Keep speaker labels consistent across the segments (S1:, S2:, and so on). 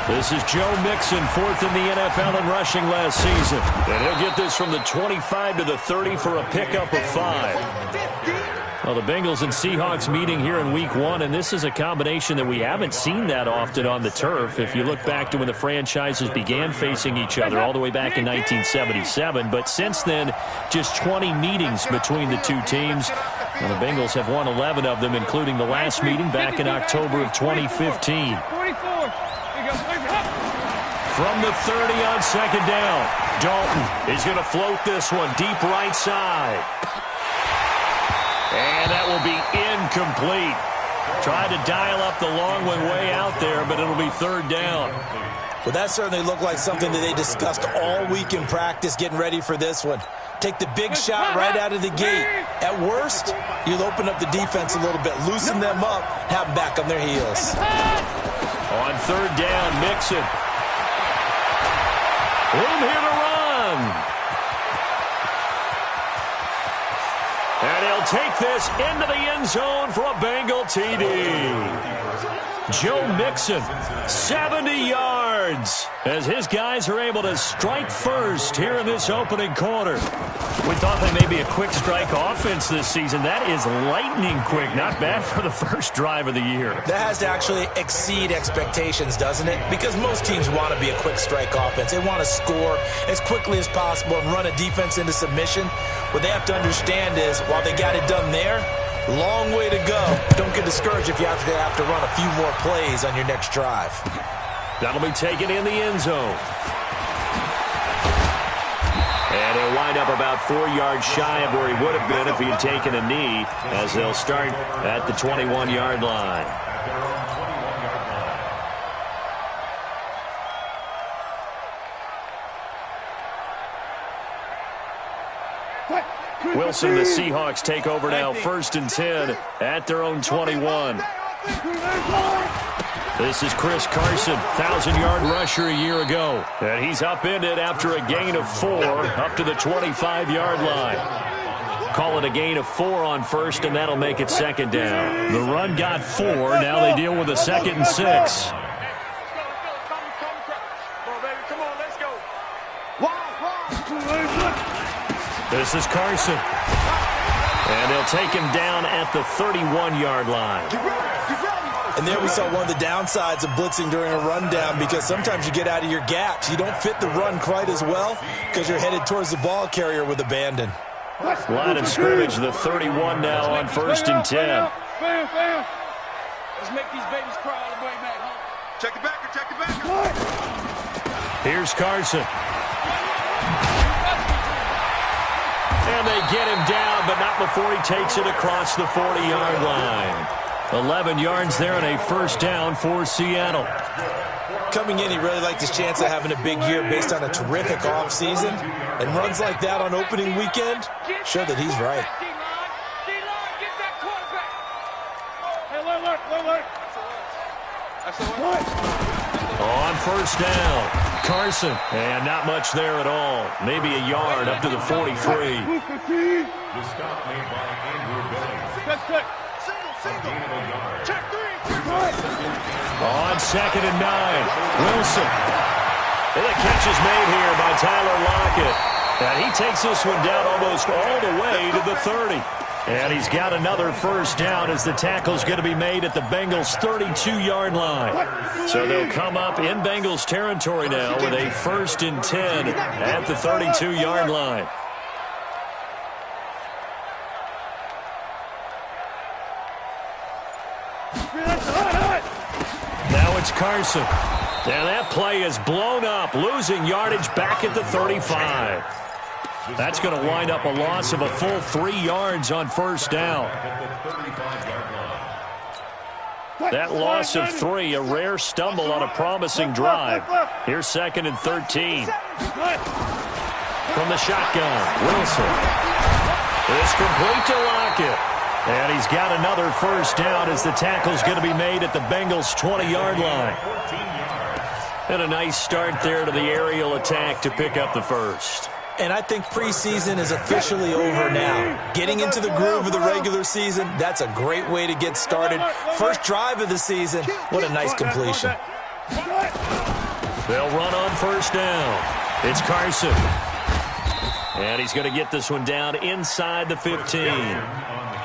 S1: This is Joe Mixon, fourth in the NFL in rushing last season. And he'll get this from the 25 to the 30 for a pickup of 5. Well, the Bengals and Seahawks meeting here in Week 1, and this is a combination that we haven't seen that often on the turf. If you look back to when the franchises began facing each other all the way back in 1977. But since then, just 20 meetings between the two teams. And the Bengals have won 11 of them, including the last meeting back in October of 2015. From the 30 on second down, Dalton is going to float this one deep right side. And that will be incomplete. Tried to dial up the long one way out there, but it'll be third down.
S2: Well, that certainly looked like something that they discussed all week in practice getting ready for this one. Take the big shot right out of the gate. At worst, you'll open up the defense a little bit, loosen them up, have them back on their heels.
S1: On third down, Mixon. Room here to run. And he'll take this into the end zone for a Bengal TD. Joe Mixon, 70 yards, as his guys are able to strike first here in this opening quarter. We thought they may be a quick strike offense this season. That is lightning quick. Not bad for the first drive of the year.
S2: That has to actually exceed expectations, doesn't it? Because most teams want to be a quick strike offense. They want to score as quickly as possible and run a defense into submission. What they have to understand is, while they got it done there, long way to go. Don't get discouraged if you have to run a few more plays on your next drive.
S1: That'll be taken in the end zone. And he'll wind up about 4 yards shy of where he would have been if he had taken a knee, as they'll start at the 21-yard line. Wilson, the Seahawks take over now, 1st and 10 at their own 21. This is Chris Carson, 1,000-yard rusher a year ago. And he's upended after a gain of 4 up to the 25-yard line. Call it a gain of 4 on first, and that'll make it second down. The run got 4. Now they deal with a 2nd and 6. This is Carson. And they'll take him down at the 31-yard line.
S2: And there we saw one of the downsides of blitzing during a rundown, because sometimes you get out of your gaps. You don't fit the run quite as well because you're headed towards the ball carrier with abandon.
S1: Line of scrimmage, the 31 now on 1st and 10.
S3: Let's make these babies cry all the way back home. Check it back, check it back.
S1: Here's Carson. And they get him down, but not before he takes it across the 40-yard line. 11 yards there and a first down for Seattle.
S2: Coming in, he really liked his chance of having a big year based on a terrific offseason. And runs like that on opening weekend show that he's right.
S1: On first down, Carson. And not much there at all. Maybe a yard up to the 43.
S4: The stop made by Andrew Billings.
S1: On 2nd and 9, Wilson. And the catch is made here by Tyler Lockett. And he takes this one down almost all the way to the 30. And he's got another first down as the tackle's going to be made at the Bengals' 32-yard line. So they'll come up in Bengals territory now with a 1st and 10 at the 32-yard line. Now it's Carson. And that play is blown up, losing yardage back at the 35. That's going to wind up a loss of a full 3 yards on first down. That loss of 3, a rare stumble on a promising drive. Here's 2nd and 13. From the shotgun, Wilson. It's complete to Lockett. And he's got another first down as the tackle's going to be made at the Bengals' 20-yard line. And a nice start there to the aerial attack to pick up the first.
S2: And I think preseason is officially over now. Getting into the groove of the regular season, that's a great way to get started. First drive of the season, what a nice completion.
S1: They'll run on first down. It's Carson. And he's going to get this one down inside the 15.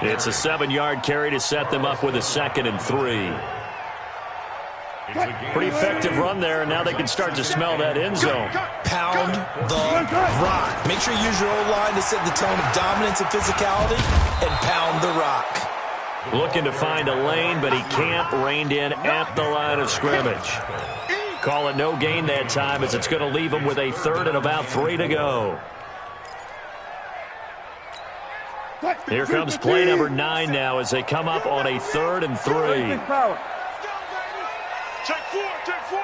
S1: It's a 7-yard carry to set them up with a 2nd and 3. Pretty effective run there, and now they can start to smell that end zone.
S2: Pound the rock. Make sure you use your O-line to set the tone of dominance and physicality, and pound the rock.
S1: Looking to find a lane, but he can't. Reined in at the line of scrimmage. Call it no gain that time, as it's going to leave him with a 3rd and about 3 to go. Here comes play number 9 now as they come up on a 3rd and 3.
S3: Take 4, take 4.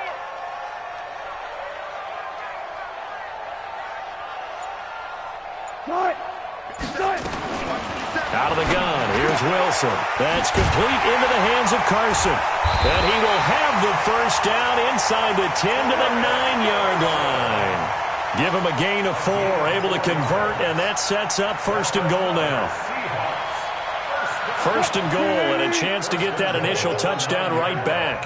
S1: Out of the gun, here's Wilson. That's complete into the hands of Carson. And he will have the first down inside the 10 to the 9-yard line. Give him a gain of 4, able to convert, and that sets up 1st and goal now. 1st and goal, and a chance to get that initial touchdown right back.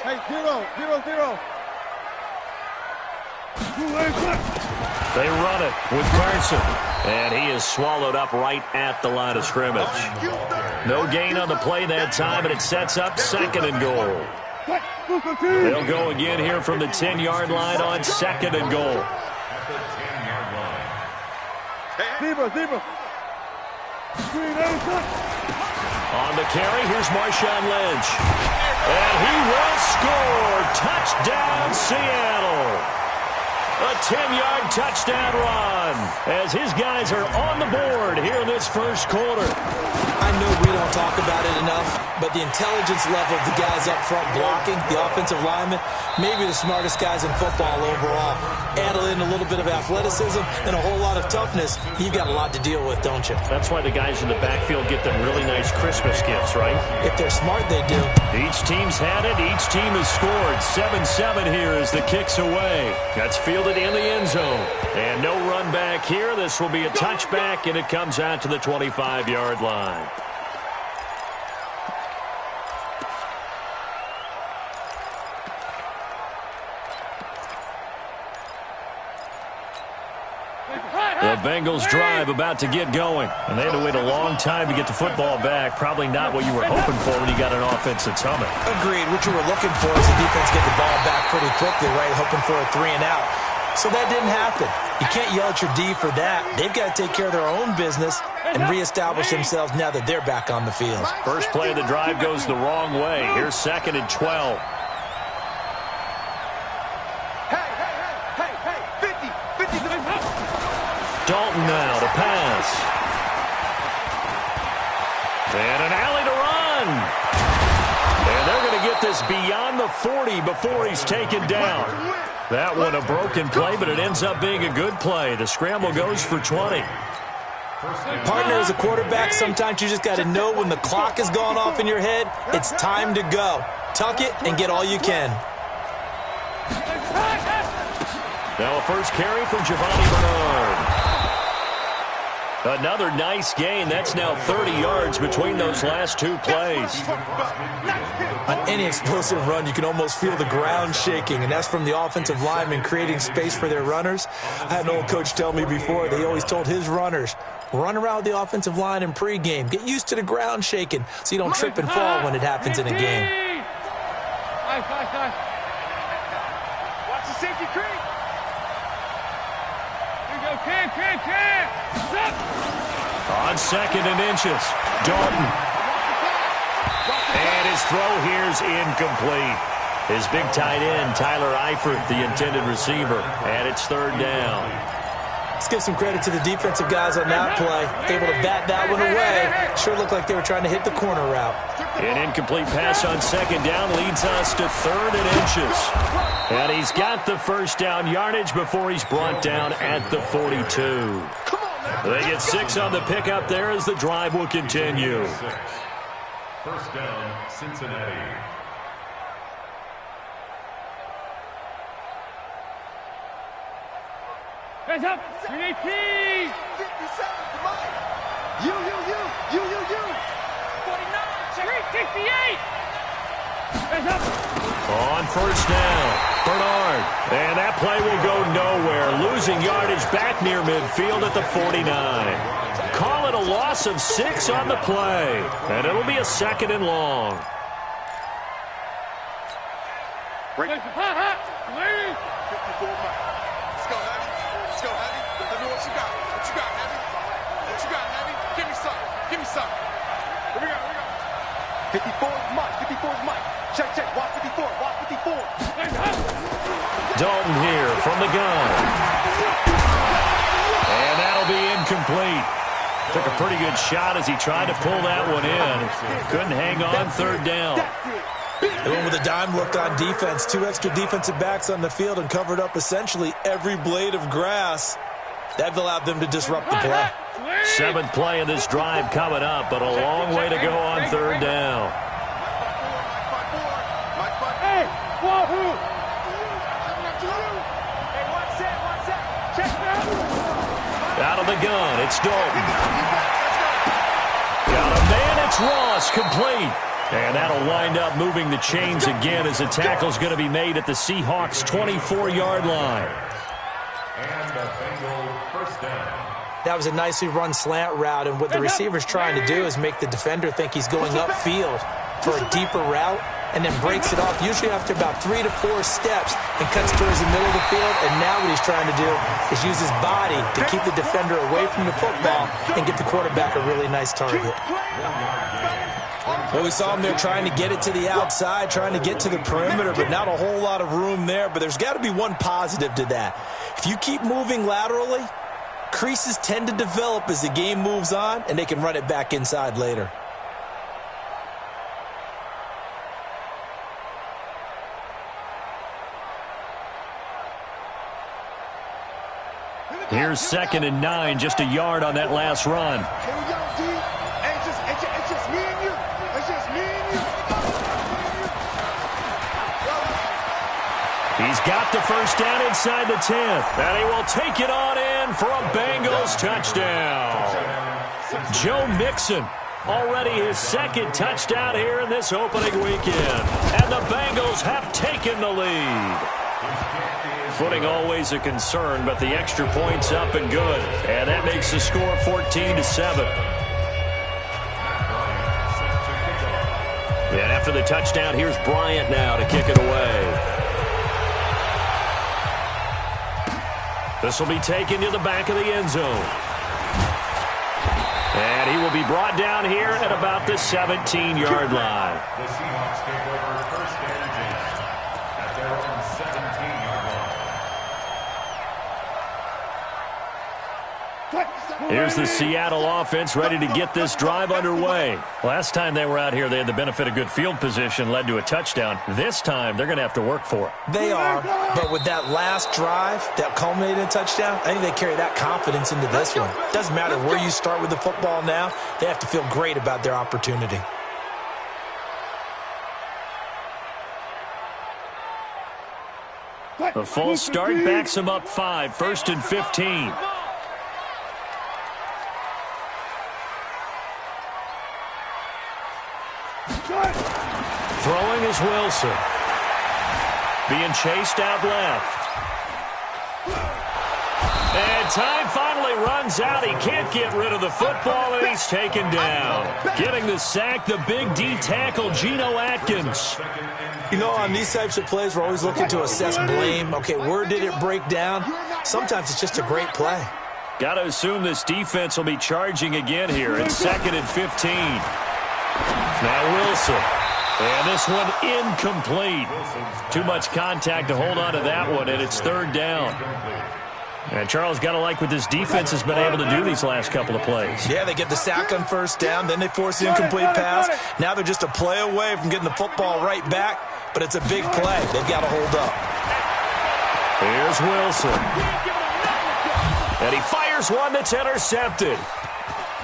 S3: Hey, 0-0-0.
S1: They run it with Carson, and he is swallowed up right at the line of scrimmage. No gain on the play that time, and it sets up 2nd and goal. They'll go again here from the 10-yard line on 2nd and goal.
S3: Zebra.
S1: On the carry, here's Marshawn Lynch. And he will score. Touchdown, Seattle. A 10-yard touchdown run as his guys are on the board here in this first quarter.
S2: I know we don't talk about it enough, but the intelligence level of the guys up front blocking, the offensive linemen, maybe the smartest guys in football overall. Add in a little bit of athleticism and a whole lot of toughness, you've got a lot to deal with, don't you?
S1: That's why the guys in the backfield get them really nice Christmas gifts, right?
S2: If they're smart, they do.
S1: Each team's had it. Each team has scored. 7-7 here as the kick's away. That's fielded in the end zone. And no run back here. This will be a touchback, and it comes out to the 25-yard line. The Bengals drive about to get going. And they had to wait a long time to get the football back. Probably not what you were hoping for when you got an offense that's humming.
S2: Agreed. What you were looking for is the defense get the ball back pretty quickly, right? Hoping for a 3 and out. So that didn't happen. You can't yell at your D for that. They've got to take care of their own business and reestablish themselves now that they're back on the field.
S1: First play of the drive goes the wrong way. Here's 2nd and 12. Dalton now to pass. And an alley to run. And they're going to get this beyond the 40 before he's taken down. That one a broken play, but it ends up being a good play. The scramble goes for 20.
S2: Partner, as a quarterback, sometimes you just got to know when the clock has gone off in your head, it's time to go. Tuck it and get all you can.
S1: Now a first carry from Giovanni Bernard. Another nice gain. That's now 30 yards between those last 2 plays.
S2: On any explosive run, you can almost feel the ground shaking, and that's from the offensive linemen creating space for their runners. I had an old coach tell me before, they always told his runners, run around the offensive line in pregame. Get used to the ground shaking so you don't trip and fall when it happens in a game.
S3: Watch the safety creep. Here you go, Cam.
S1: On 2nd and inches, Dalton. And his throw here's incomplete. His big tight end, Tyler Eifert, the intended receiver. And it's 3rd down.
S2: Let's give some credit to the defensive guys on that play. Able to bat that one away. Sure looked like they were trying to hit the corner route.
S1: An incomplete pass on 2nd down leads us to 3rd and inches. And he's got the first down yardage before he's brought down at the 42. They get 6 on the pickup there as the drive will continue.
S4: First down, Cincinnati.
S5: Hands up. 318.
S3: 57, come on. You. 49,
S5: 368. Hands up.
S1: On first down, Bernard. And that play will go nowhere. Losing yardage back near midfield at the 49. Call it a loss of 6 on the play. And it'll be a 2nd and long.
S3: Break. 54, Mike. Let's go, Heavy. Let's go, Heavy. Tell me what you got. What you got, Heavy? What you got, Heavy? Give me some. Here we go. 54 is Mike. 54 is Mike. Check. Watch 54.
S1: Dalton here from the gun. And that'll be incomplete. Took a pretty good shot as he tried to pull that one in. Couldn't hang on 3rd down.
S2: They went with a dime look on defense. 2 extra defensive backs on the field and covered up essentially every blade of grass. That allowed them to disrupt the play.
S1: 7th play of this drive coming up, but a long way to go on 3rd down.
S5: Hey, wahoo. Check that.
S1: Out of the gun, it's Dalton. Got a man, it's Ross, complete. And that'll wind up moving the chains again as the tackle's going to be made at the Seahawks' 24-yard line.
S4: And the Bengals first down.
S2: That was a nicely run slant route, and what the receiver's trying to do is make the defender think he's going upfield for a deeper route, and then breaks it off, usually after about 3 to 4 steps, and cuts towards the middle of the field. And now what he's trying to do is use his body to keep the defender away from the football and get the quarterback a really nice target. Well, we saw him there trying to get it to the outside, trying to get to the perimeter, but not a whole lot of room there. But there's got to be one positive to that. If you keep moving laterally, creases tend to develop as the game moves on, and they can run it back inside later.
S1: Here's 2nd and 9, just a yard on that last run.
S3: Here we go, D. It's just me and you. It's just me and you.
S1: He's got the first down inside the 10th, and he will take it on in for a Bengals touchdown. Joe Mixon, already his 2nd touchdown here in this opening weekend. And the Bengals have taken the lead. Footing always a concern, but the extra point's up and good. And that makes the score 14-7. And after the touchdown, here's Bryant now to kick it away. This will be taken to the back of the end zone. And he will be brought down here at about the 17-yard line.
S4: The Seahawks take over first and 10 at their own 17-yard line.
S1: Here's the Seattle offense ready to get this drive underway. Last time they were out here, they had the benefit of good field position, led to a touchdown. This time, they're going to have to work for it.
S2: They are, but with that last drive that culminated in a touchdown, I think they carry that confidence into this one. Doesn't matter where you start with the football now, they have to feel great about their opportunity.
S1: The false start backs them up 5, 1st and 15. Throwing is Wilson. Being chased out left. And time finally runs out. He can't get rid of the football, and he's taken down. Getting the sack, the big D tackle, Geno Atkins.
S2: You know, on these types of plays, we're always looking to assess blame. Okay, where did it break down? Sometimes it's just a great play.
S1: Got to assume this defense will be charging again here. It's 2nd and 15. Now Wilson. And this one incomplete. Too much contact to hold on to that one, and it's 3rd down. And Charles, got to like what this defense has been able to do these last couple of plays.
S2: Yeah, they get the sack on first down, then they force the incomplete pass. Now they're just a play away from getting the football right back, but it's a big play. They've got to hold up.
S1: Here's Wilson. And he fires one that's intercepted.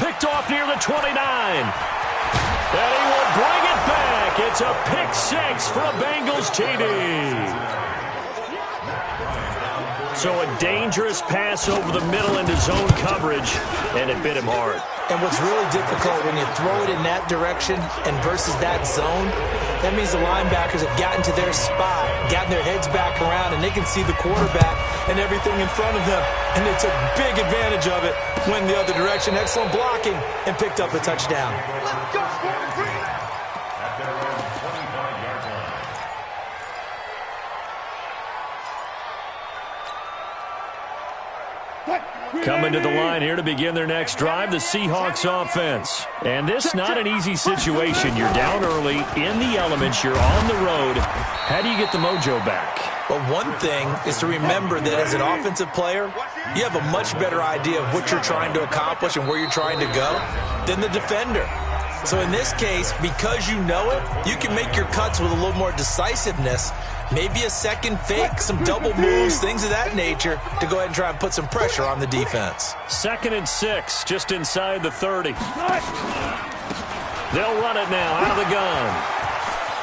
S1: Picked off near the 29. And he will bring it back. It's a pick 6 for a Bengals TD. So a dangerous pass over the middle into zone coverage, and it bit him hard.
S2: And what's really difficult when you throw it in that direction and versus that zone, that means the linebackers have gotten to their spot, gotten their heads back around, and they can see the quarterback and everything in front of them. And they took big advantage of it, went the other direction, excellent blocking, and picked up a touchdown.
S3: Let's go, Green.
S4: At their own 25-yard line.
S1: Coming to the line here to begin their next drive, the Seahawks offense. And this not an easy situation. You're down early, in the elements, you're on the road. How do you get the mojo back?
S2: Well, one thing is to remember that as an offensive player, you have a much better idea of what you're trying to accomplish and where you're trying to go than the defender. So in this case, because you know it, you can make your cuts with a little more decisiveness, maybe a second fake, some double moves, things of that nature, to go ahead and try and put some pressure on the defense.
S1: 2nd and 6, just inside the 30. They'll run it now out of the gun.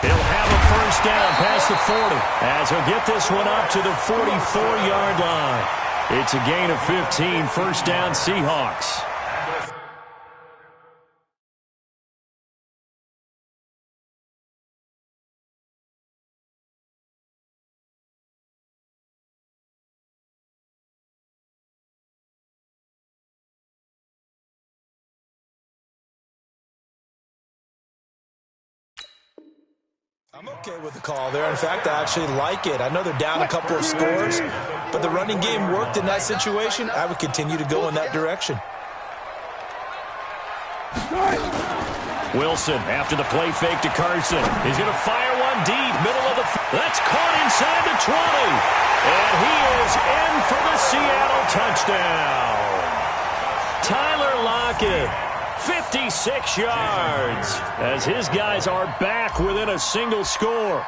S1: He'll have a first down past the 40 as he'll get this one up to the 44-yard line. It's a gain of 15, first down Seahawks.
S2: I'm okay with the call there. In fact, I actually like it. I know they're down a couple of scores, but the running game worked in that situation. I would continue to go in that direction.
S1: Wilson, after the play fake to Carson, he's going to fire one deep, middle of the that's caught inside the 20. And he is in for the Seattle touchdown. Tyler Lockett, 56 yards, as his guys are back within a single score.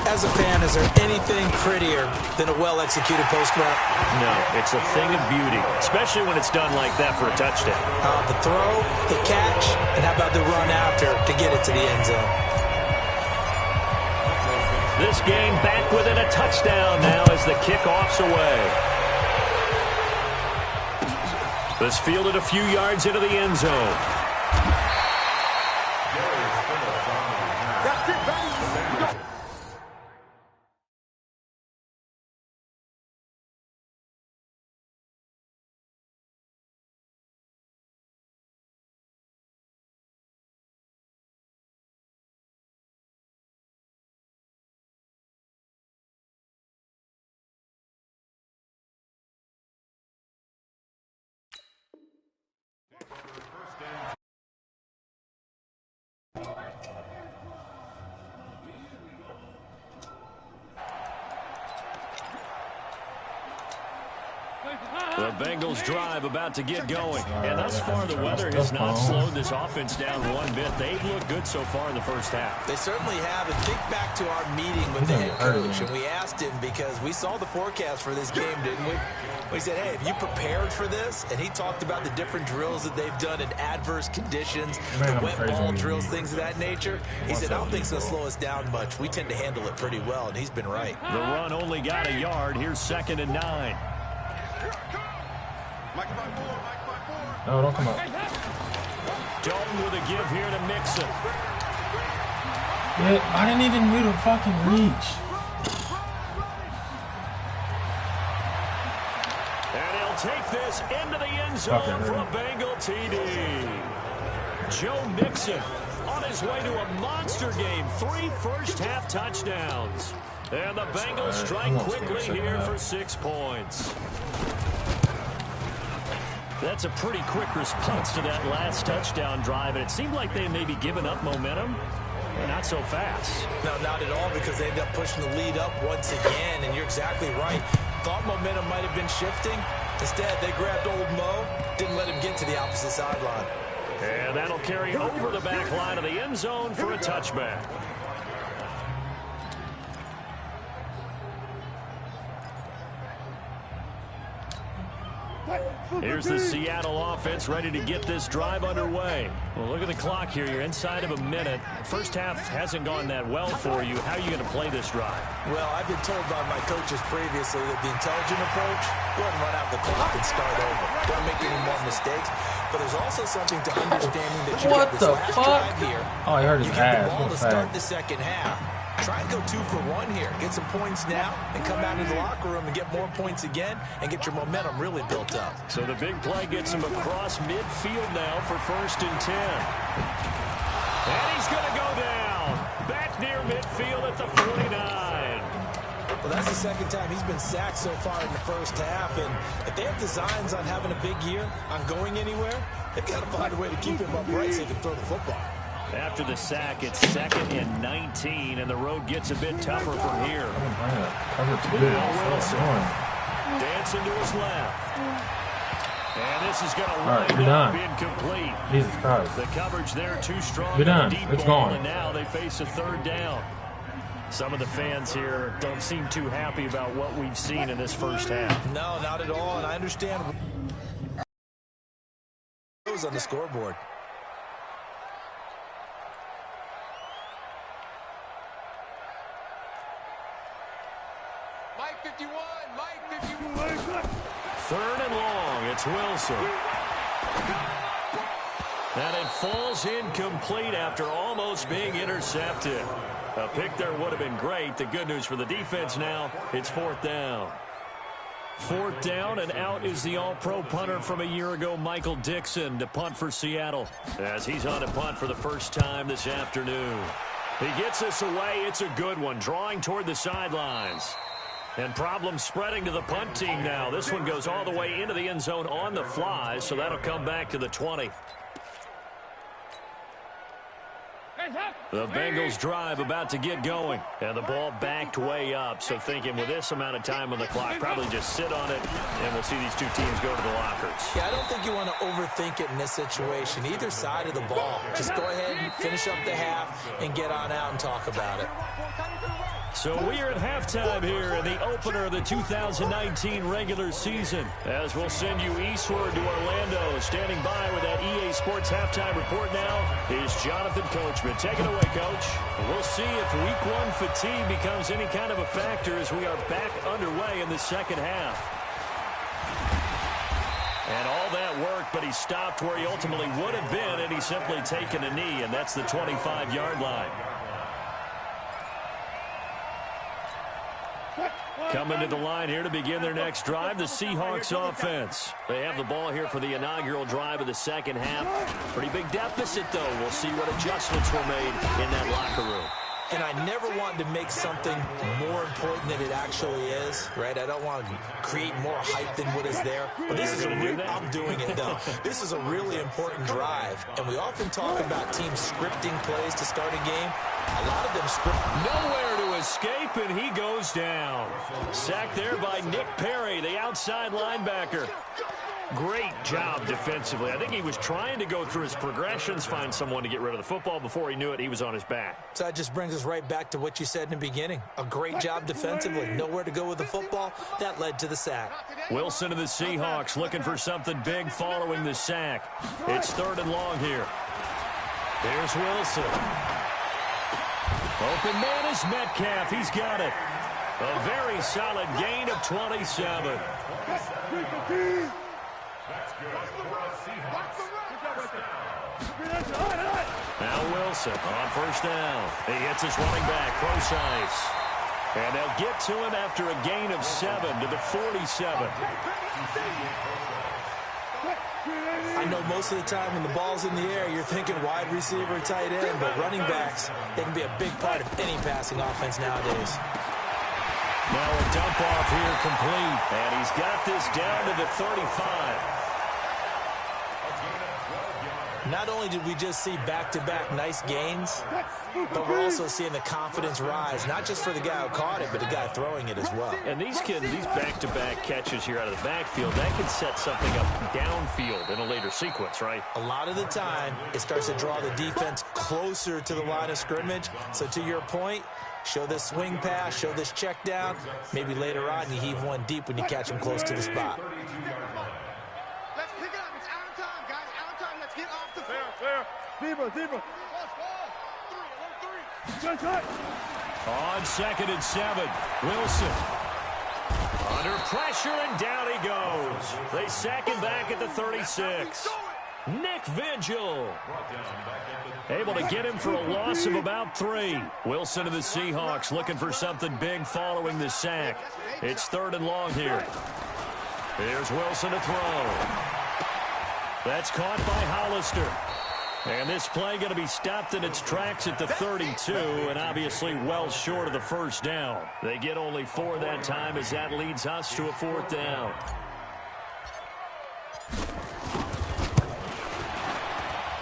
S2: As a fan, is there anything prettier than a well-executed post route?
S1: No, it's a thing of beauty, especially when it's done like that for a touchdown.
S2: The throw, the catch, and how about the run after to get it to the end zone?
S1: This game back within a touchdown now as the kickoff's away. This fielded a few yards into the end zone.
S3: That's it, baby. Go.
S1: The Bengals drive about to get going. And thus far, the weather has not slowed this offense down one bit. They've looked good so far in the first half.
S2: They certainly have. And think back to our meeting with the head coach, and we asked him because we saw the forecast for this game, didn't we? We said, hey, have you prepared for this? And he talked about the different drills that they've done in adverse conditions, the wet ball drills, things of that nature. He said, I don't think it's going to slow us down much. We tend to handle it pretty well, and he's been right.
S1: The run only got a yard. Here's 2nd and 9.
S6: No, don't come up.
S1: Dalton with a give here to Mixon.
S6: Yeah, I didn't even read a fucking reach.
S1: And he'll take this into the end zone for a Bengal TD. Joe Mixon on his way to a monster game. 3 first-half touchdowns. And the Bengals strike quickly here for 6 points. That's a pretty quick response to that last touchdown drive, and it seemed like they may be giving up momentum. Well, not so fast.
S2: No, not at all, because they ended up pushing the lead up once again, and you're exactly right. Thought momentum might have been shifting. Instead, they grabbed old Mo, didn't let him get to the opposite sideline.
S1: And that'll carry over the back line of the end zone for a touchback. Here's the Seattle offense ready to get this drive underway. Well, look at the clock here. You're inside of a minute. First half hasn't gone that well for you. How are you going to play this drive?
S2: Well, I've been told by my coaches previously that the intelligent approach, go ahead and run out the clock and start over. Don't make any more mistakes. But there's also something to understanding that you got this last drive here.
S6: Oh, he hurt his
S2: ass. You get the ball to start the second half. Try and go 2 for 1 here. Get some points now and come out of the locker room and get more points again and get your momentum really built up.
S1: So the big play gets him across midfield now for 1st and 10. And he's going to go down. Back near midfield at the 49.
S2: Well, that's the second time he's been sacked so far in the first half. And if they have designs on having a big year, on going anywhere, they've got to find a way to keep him upright so he can throw the football.
S1: After the sack, it's 2nd and 19, and the road gets a bit tougher from here. Wilson dancing to his left. And this is going to line up incomplete.
S6: Jesus Christ.
S1: The coverage there too strong.
S6: We're done.
S1: Deep
S6: It's
S1: ball,
S6: gone.
S1: and now they face a 3rd down. Some of the fans here don't seem too happy about what we've seen in this first half.
S2: No, not at all, and I understand on the scoreboard.
S3: Mike 51, Mike 51.
S1: 3rd and long, it's Wilson. And it falls incomplete after almost being intercepted. A pick there would have been great. The good news for the defense now, it's 4th down. 4th down, and out is the all-pro punter from a year ago, Michael Dixon, to punt for Seattle, as he's on a punt for the first time this afternoon. He gets this away. It's a good one, drawing toward the sidelines. And problems spreading to the punt team now. This one goes all the way into the end zone on the fly, so that'll come back to the 20. The Bengals drive about to get going, and the ball backed way up. So thinking with this amount of time on the clock, probably just sit on it, and we'll see these two teams go to the lockers.
S2: Yeah, I don't think you want to overthink it in this situation. Either side of the ball. Just go ahead and finish up the half and get on out and talk about it.
S1: So we are at halftime here in the opener of the 2019 regular season. As we'll send you eastward to Orlando. Standing by with that EA Sports halftime report now is Jonathan Coachman. Take it away, Coach. We'll see if Week 1 fatigue becomes any kind of a factor as we are back underway in the second half. And all that worked, but he stopped where he ultimately would have been, and he's simply taken a knee, and that's the 25-yard line. Coming to the line here to begin their next drive, the Seahawks offense. They have the ball here for the inaugural drive of the second half. Pretty big deficit, though. We'll see what adjustments were made in that locker room.
S2: And I never want to make something more important than it actually is, right? I don't want to create more hype than what is there. But this is I'm doing it, though. This is a really important drive. And we often talk about teams scripting plays to start a game. A lot of them script.
S1: Nowhere to escape, and he goes down. Sacked there by Nick Perry, the outside linebacker. Great job defensively. I think he was trying to go through his progressions, find someone to get rid of the football. Before he knew it, he was on his back.
S2: So that just brings us right back to what you said in the beginning. A great job defensively. Nowhere to go with the football. That led to the sack.
S1: Wilson of the Seahawks looking for something big following the sack. It's 3rd and long here. Here's Wilson. Open man is Metcalf. He's got it. A very solid gain of 27. Now Wilson on 1st down. He hits his running back, Procise. And they'll get to him after a gain of 7 to the 47.
S2: I know most of the time when the ball's in the air, you're thinking wide receiver, tight end, but running backs, they can be a big part of any passing offense nowadays.
S1: Now a dump off here complete, and he's got this down to the 35.
S2: Not only did we just see back-to-back nice gains, but we're also seeing the confidence rise, not just for the guy who caught it, but the guy throwing it as well.
S1: And these back-to-back catches here out of the backfield, that can set something up downfield in a later sequence, right?
S2: A lot of the time, it starts to draw the defense closer to the line of scrimmage. So to your point, show this swing pass, show this check down. Maybe later on you heave one deep when you catch him close to the spot.
S5: Zebra.
S1: On 2nd and 7, Wilson. Under pressure, and down he goes. They sack him back at the 36. Nick Vigil able to get him for a loss of about 3. Wilson and the Seahawks looking for something big following the sack. It's 3rd and long here. Here's Wilson to throw. That's caught by Hollister. And this play going to be stopped in its tracks at the 32, and obviously well short of the first down. They get only 4 that time as that leads us to a 4th down.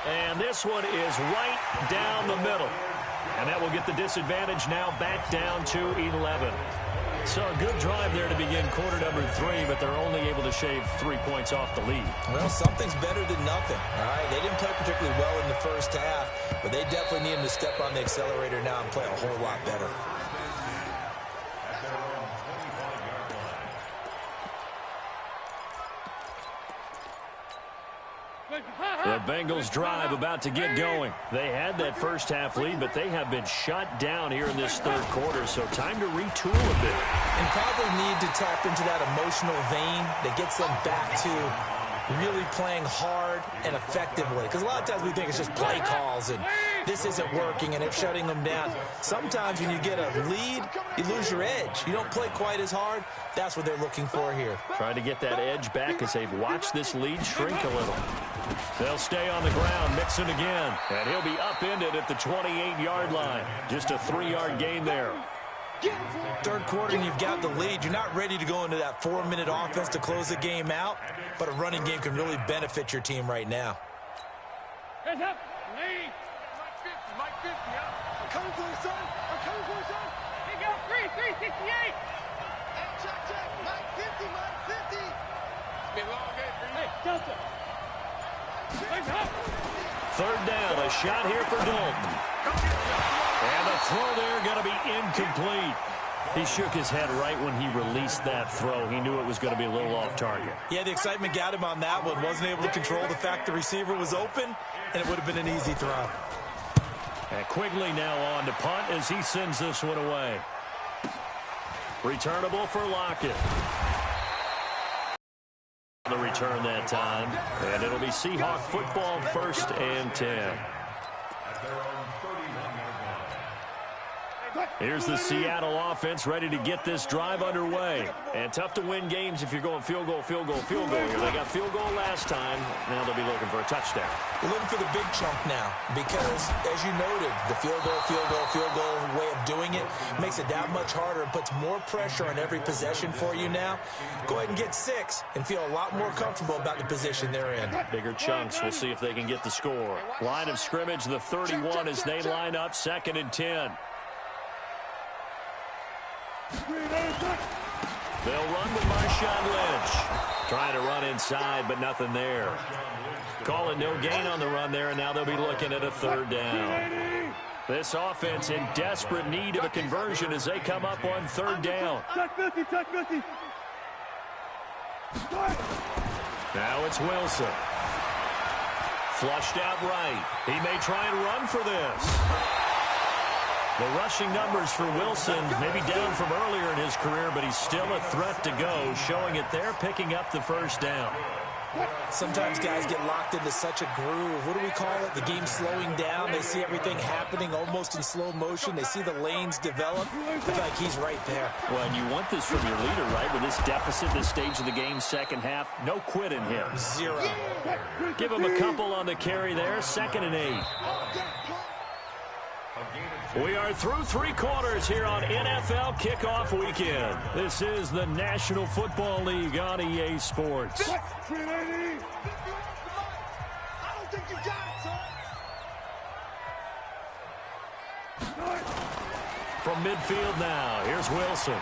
S1: And this one is right down the middle. And that will get the disadvantage now back down to 11. So a good drive there to begin quarter number 3, but they're only able to shave 3 points off the lead.
S2: Well, something's better than nothing, all right? They didn't play particularly well in the first half, but they definitely need them to step on the accelerator now and play a whole lot better.
S1: The Bengals drive about to get going. They had that first half lead, but they have been shut down here in this 3rd quarter, so time to retool a bit.
S2: And probably need to tap into that emotional vein that gets them back to really playing hard and effectively. Because a lot of times we think it's just play calls and this isn't working and it's shutting them down. Sometimes when you get a lead, you lose your edge. You don't play quite as hard. That's what they're looking for here.
S1: Trying to get that edge back as they've watched this lead shrink a little. They'll stay on the ground, Mixon again. And he'll be upended at the 28-yard line. Just a 3-yard gain there.
S2: 3rd quarter and you've got the lead. You're not ready to go into that 4-minute offense to close the game out, but a running game can really benefit your team right now.
S5: Hands up. Lead. Mike 50, I'm coming for you, son. Hey, go. 368. Hey, check. Mike 50. It's been a long day for you. Hey, Delta.
S1: 3rd down, a shot here for Dalton. And the throw there going to be incomplete. He shook his head right when he released that throw. He knew it was going to be a little off target.
S2: Yeah, the excitement got him on that one. Wasn't able to control the fact the receiver was open, and it would have been an easy throw.
S1: And Quigley now on to punt as he sends this one away. Returnable for Lockett. The return that time, and it'll be Seahawk football 1st and 10. Here's the Seattle offense ready to get this drive underway. And tough to win games if you're going field goal here. They got field goal last time. Now they'll be looking for a touchdown.
S2: We're looking for the big chunk now because, as you noted, the field goal way of doing it makes it that much harder and puts more pressure on every possession for you now. Go ahead and get 6 and feel a lot more comfortable about the position they're in.
S1: Bigger chunks. We'll see if they can get the score. Line of scrimmage, the 31 as they line up 2nd and 10. They'll run with Marshawn Lynch. Trying to run inside, but nothing there. Calling no gain on the run there, and now they'll be looking at a 3rd down. This offense in desperate need of a conversion as they come up on 3rd down. Now it's Wilson. Flushed out right. He may try and run for this. The rushing numbers for Wilson maybe down from earlier in his career, but he's still a threat to go, showing it there, picking up the 1st down.
S2: Sometimes guys get locked into such a groove. What do we call it? The game slowing down. They see everything happening almost in slow motion. They see the lanes develop. I feel like he's right there.
S1: Well, and you want this from your leader, right? With this deficit, this stage of the game, 2nd half, no quit in him.
S2: 0.
S1: Give him a couple on the carry there, 2nd and 8. We are through 3 quarters here on NFL Kickoff Weekend. This is the National Football League on EA Sports. From midfield now, here's Wilson.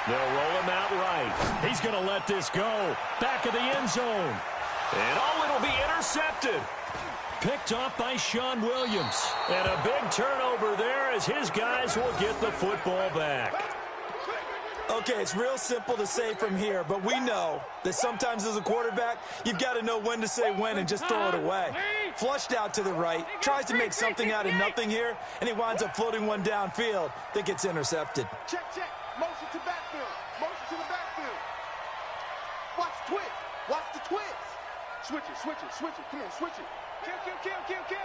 S1: They'll roll him out right. He's going to let this go. Back of the end zone. And it'll be intercepted. Picked off by Sean Williams. And a big turnover there as his guys will get the football back.
S2: Okay, it's real simple to say from here, but we know that sometimes as a quarterback, you've got to know when to say when and just throw it away. Flushed out to the right, tries to make something out of nothing here, and he winds up floating one downfield that gets intercepted.
S3: Check. Motion to backfield. Motion to the backfield. Watch the twitch. Watch the twitch. Switch it. Come on, switch it. Kill.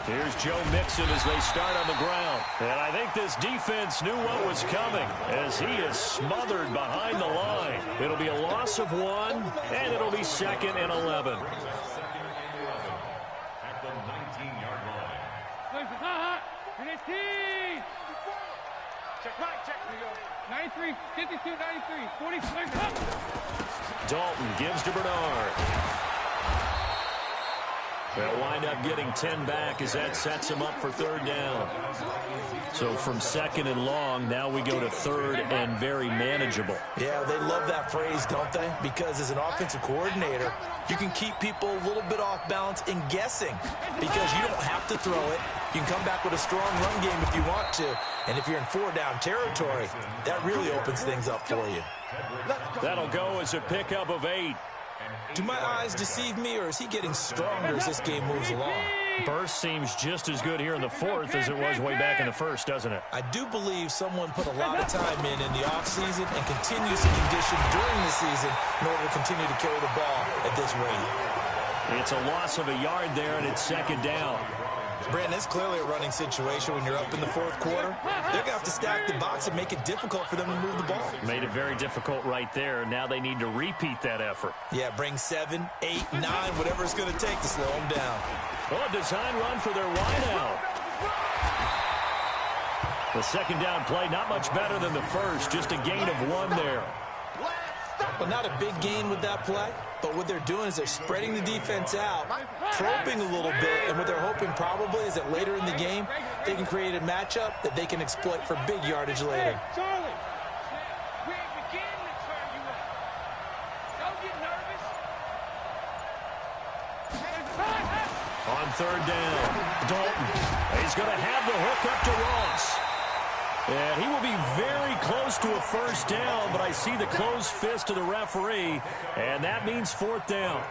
S1: Here's Joe Mixon as they start on the ground. And I think this defense knew what was coming as he is smothered behind the line. It'll be a loss of 1, and it'll be 2nd and 11.
S4: At the 19-yard line.
S5: Check right. Here you go. 93, 52, 93, 46.
S1: Dalton gives to Bernard. They'll wind up getting 10 back as that sets him up for 3rd down. So from 2nd and long, now we go to 3rd and very manageable.
S2: Yeah, they love that phrase, don't they? Because as an offensive coordinator, you can keep people a little bit off balance in guessing because you don't have to throw it. You can come back with a strong run game if you want to. And if you're in 4-down territory, that really opens things up for you.
S1: That'll go as a pickup of 8.
S2: Do my eyes deceive me, or is he getting stronger as this game moves along?
S1: Burst seems just as good here in the 4th as it was way back in the 1st, doesn't it?
S2: I do believe someone put a lot of time in the offseason and continues to condition during the season in order to continue to carry the ball at this rate.
S1: It's a loss of a yard there, and it's 2nd down.
S2: Brandon, it's clearly a running situation when you're up in the 4th quarter. They're going to have to stack the box and make it difficult for them to move the ball.
S1: Made it very difficult right there. Now they need to repeat that effort.
S2: Yeah, bring 7, 8, 9, whatever it's going to take to slow them down.
S1: Well, a design run for their wideout. The 2nd down play, not much better than the 1st. Just a gain of 1 there.
S2: Well, not a big gain with that play, but what they're doing is they're spreading the defense out, probing a little bit, and what they're hoping probably is that later in the game, they can create a matchup that they can exploit for big yardage later.
S5: Charlie, we're beginning to turn you up. Don't get nervous.
S1: On 3rd down, Dalton. He's going to have the hook up to Ross. And he will be very close to a 1st down, but I see the closed fist of the referee, and that means 4th down.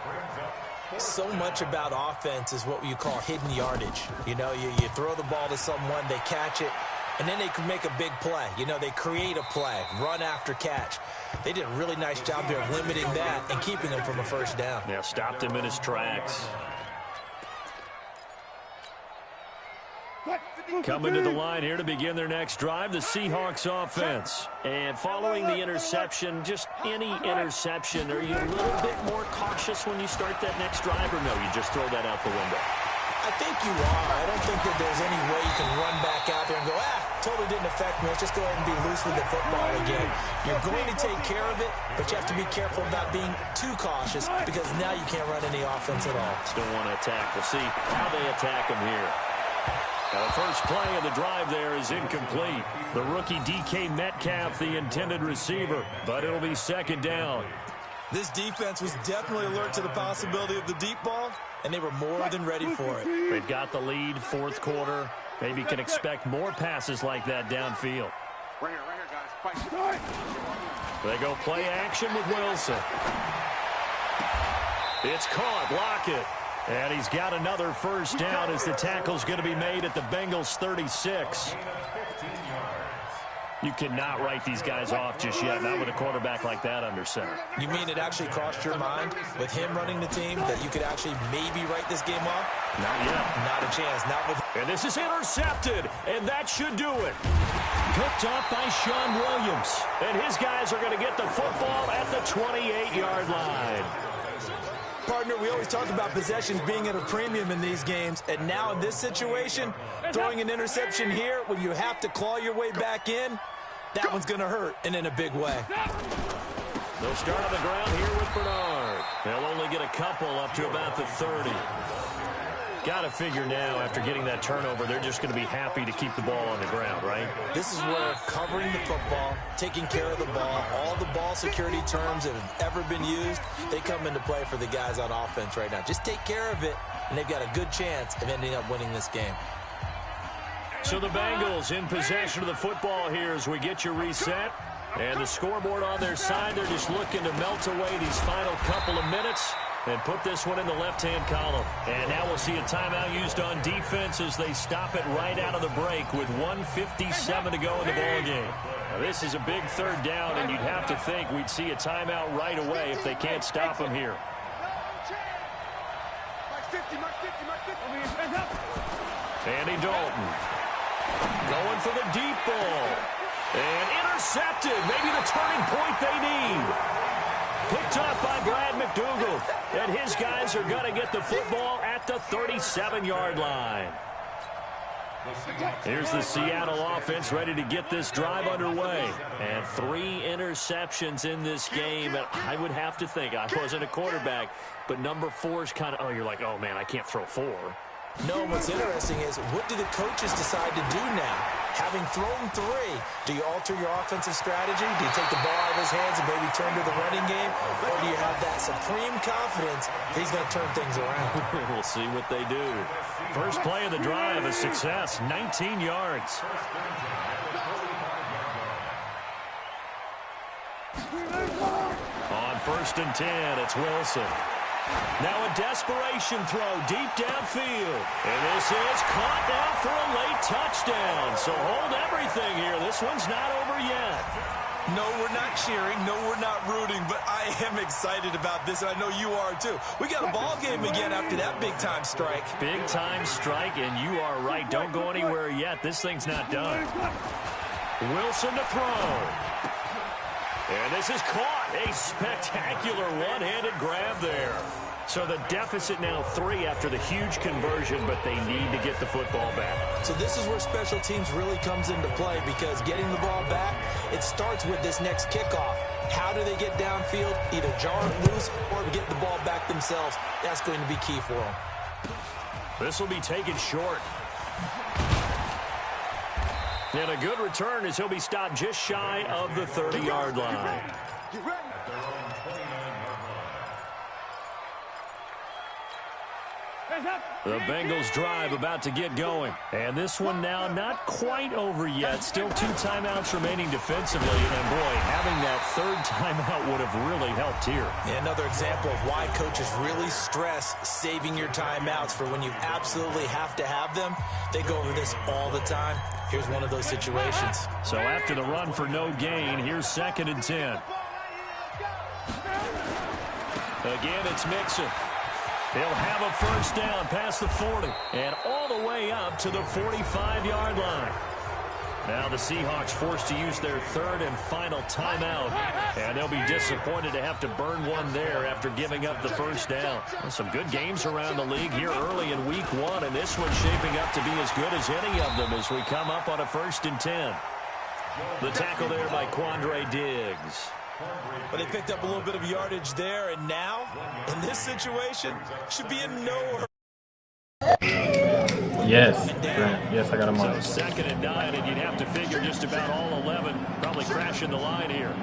S2: So much about offense is what you call hidden yardage. You know, you throw the ball to someone, they catch it, and then they can make a big play. You know, they create a play, run after catch. They did a really nice job there of limiting that and keeping him from a 1st down.
S1: Yeah, stopped him in his tracks. Coming to the line here to begin their next drive, the Seahawks offense. And following the interception, just any interception, are you a little bit more cautious when you start that next drive, or no, you just throw that out the window?
S2: I think you are. I don't think that there's any way you can run back out there and go, totally didn't affect me. Let's just go ahead and be loose with the football again. You're going to take care of it, but you have to be careful about being too cautious because now you can't run any offense at all.
S1: Still want to attack. We'll see how they attack them here. Now, the first play of the drive there is incomplete. The rookie DK Metcalf, the intended receiver, but it'll be 2nd down.
S2: This defense was definitely alert to the possibility of the deep ball, and they were more than ready for it.
S1: They've got the lead, 4th quarter. Maybe can expect more passes like that downfield.
S3: Right here, guys. Fight.
S1: They go play action with Wilson. It's caught. Lockett. And he's got another 1st down as the tackle's going to be made at the Bengals 36. You cannot write these guys off just yet, not with a quarterback like that under center.
S2: You mean it actually crossed your mind with him running the team that you could actually maybe write this game off?
S1: Not yet.
S2: Not a chance. Not with.
S1: And this is intercepted, and that should do it. Picked up by Sean Williams. And his guys are going to get the football at the 28-yard line.
S2: Partner, we always talk about possessions being at a premium in these games, and now in this situation, throwing an interception here when you have to claw your way back in, that one's going to hurt, and in a big way.
S1: They'll start on the ground here with Bernard. They'll only get a couple up to about the 30. Got to figure now, after getting that turnover, they're just going to be happy to keep the ball on the ground, right?
S2: This is where covering the football, taking care of the ball, all the ball security terms that have ever been used, they come into play for the guys on offense right now. Just take care of it, and they've got a good chance of ending up winning this game.
S1: So the Bengals in possession of the football here as we get you reset. And the scoreboard on their side, they're just looking to melt away these final couple of minutes. and put this one in the left-hand column. And now we'll see a timeout used on defense as they stop it right out of the break with 1:57 to go in the ballgame. Now, this is a big third down, and you'd have to think we'd see a timeout right away if they can't stop him here. Andy Dalton going for the deep ball. And intercepted. Maybe the turning point they need. Picked up by Brad McDougal. And his guys are going to get the football at the 37-yard line. Here's the Seattle offense ready to get this drive underway. And 3 interceptions in this game. And I would have to think, I wasn't a quarterback, but number 4 is kind of, oh, you're like, oh, man, I can't throw 4.
S2: No, what's interesting is what do the coaches decide to do now? Having thrown 3, do you alter your offensive strategy? Do you take the ball out of his hands and maybe turn to the running game? Or do you have that supreme confidence he's going to turn things around?
S1: We'll see what they do. First play of the drive, a success, 19 yards. On 1st and 10, it's Wilson. Now a desperation throw deep downfield. And this is caught now for a late touchdown. So hold everything here. This one's not over yet.
S2: No, we're not cheering. No, we're not rooting. But I am excited about this, and I know you are too. We got a ball game again after that big-time strike.
S1: Big-time strike, and you are right. Don't go anywhere yet. This thing's not done. Wilson to throw. And this is caught. A spectacular one-handed grab there. So the deficit now 3 after the huge conversion, but they need to get the football back.
S2: So this is where special teams really comes into play because getting the ball back, it starts with this next kickoff. How do they get downfield? Either jar it loose or get the ball back themselves. That's going to be key for them.
S1: This will be taken short. And a good return as he'll be stopped just shy of the 30-yard line. The Bengals drive about to get going. And this one now not quite over yet. Still 2 timeouts remaining defensively. And, boy, having that 3rd timeout would have really helped here.
S2: Another example of why coaches really stress saving your timeouts for when you absolutely have to have them. They go over this all the time. Here's one of those situations.
S1: So after the run for no gain, here's 2nd and 10. Again, it's Mixon. He'll have a first down past the 40 and all the way up to the 45-yard line. Now the Seahawks forced to use their 3rd and final timeout, and they'll be disappointed to have to burn one there after giving up the first down. Well, some good games around the league here early in Week 1, and this one's shaping up to be as good as any of them as we come up on a 1st and 10. The tackle there by Quandre Diggs.
S2: But they picked up a little bit of yardage there, and now, in this situation, should be in no hurry.
S6: Yes, Grant. Yes, I got him on.
S1: So 2nd and 9, and you'd have to figure just about all 11 probably crashing the line here.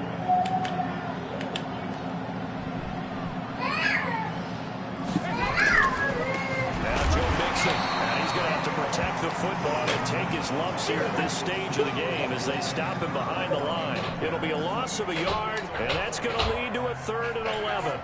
S1: Now Joe Mixon, and he's going to have to protect the football and take his lumps here at this stage of the game as they stop him behind the line. It'll be a loss of a yard, and that's going to lead to a 3rd and 11.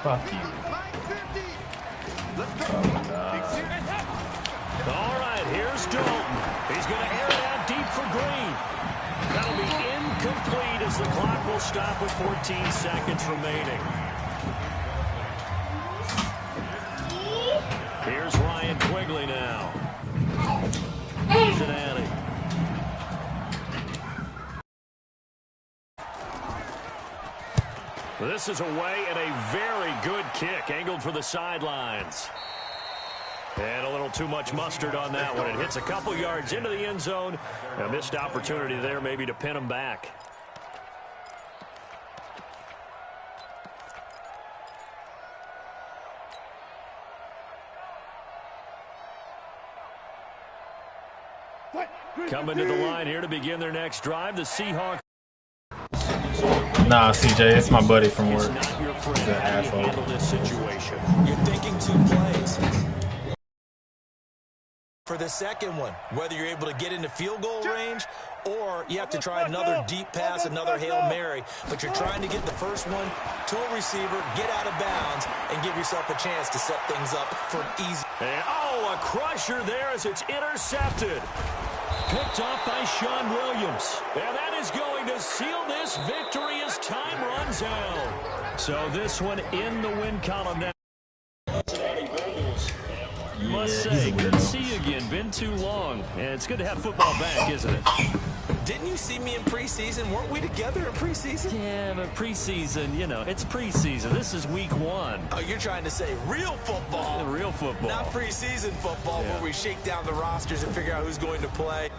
S6: Fuck you.
S1: All right, here's Dalton. He's going to air it out deep for Green. That'll be incomplete as the clock will stop with 14 seconds remaining. Here's Ryan Quigley now. Cincinnati. This is away and a very good kick angled for the sidelines. And a little too much mustard on that one. It hits a couple yards into the end zone. A missed opportunity there maybe to pin him back. Coming to the line here to begin their next drive, the Seahawks.
S6: Nah, CJ, it's my buddy from work.
S1: It's not your friend.
S6: He's an
S1: How do you
S6: asshole.
S1: handle this situation?
S2: You're thinking 2 plays. For the second one, whether you're able to get into field goal range or you have to try another deep pass, another Hail Mary, but you're trying to get the first one to a receiver, get out of bounds, and give yourself a chance to set things up for an easy.
S1: And, oh, a crusher there as it's intercepted. Picked off by Sean Williams. And that is going to seal this victory as time runs out. So this one in the win column now. Must say, good to see you again. Been too long. And it's good to have football back, isn't it?
S2: Didn't you see me in preseason? Weren't we together in preseason?
S1: Yeah, but preseason, you know, it's preseason. This is week 1.
S2: Oh, you're trying to say real football.
S1: Real football.
S2: Not preseason football where we shake down the rosters and figure out who's going to play.